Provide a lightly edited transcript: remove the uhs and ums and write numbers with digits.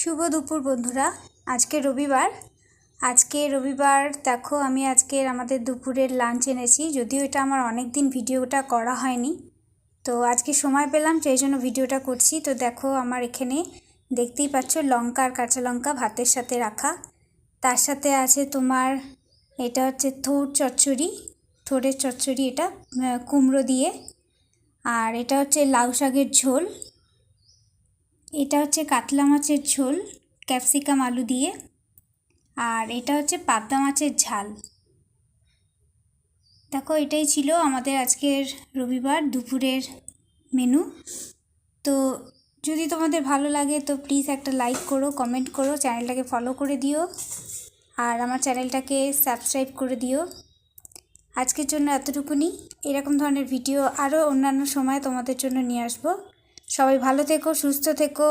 শুভ দুপুর বন্ধুরা। আজকে রবিবার দেখো আমি আজকের আমাদের দুপুরের লাঞ্চ এনেছি। যদিও এটা আমার অনেক দিন ভিডিওটা করা হয়নি, তো আজকে সময় পেলাম সেই জন্য ভিডিওটা করছি। তো দেখো আমার এখানে দেখতেই পাচ্ছ লঙ্কা আর কাঁচা লঙ্কা ভাতের সাথে রাখা। তার সাথে আছে তোমার এটা হচ্ছে থোড়ের চচ্চড়ি, এটা কুমড়ো দিয়ে। আর এটা হচ্ছে লাউ শাকের ঝোল। এটা হচ্ছে কাতলা মাছের ঝোল ক্যাপসিকাম আলু দিয়ে। আর এটা হচ্ছে পাবদা মাছের ঝাল। দেখো এটাই ছিল আমাদের আজকের রবিবার দুপুরের মেনু। তো যদি তোমাদের ভালো লাগে তো প্লিজ একটা লাইক করো, কমেন্ট করো, চ্যানেলটাকে ফলো করে দিও আর আমার চ্যানেলটাকে সাবস্ক্রাইব করে দিও। আজকের জন্য এতটুকুনি। এরকম ধরনের ভিডিও আরও অন্যান্য সময় তোমাদের জন্য নিয়ে আসবো। সবাই ভালো থেকো, সুস্থ থেকো।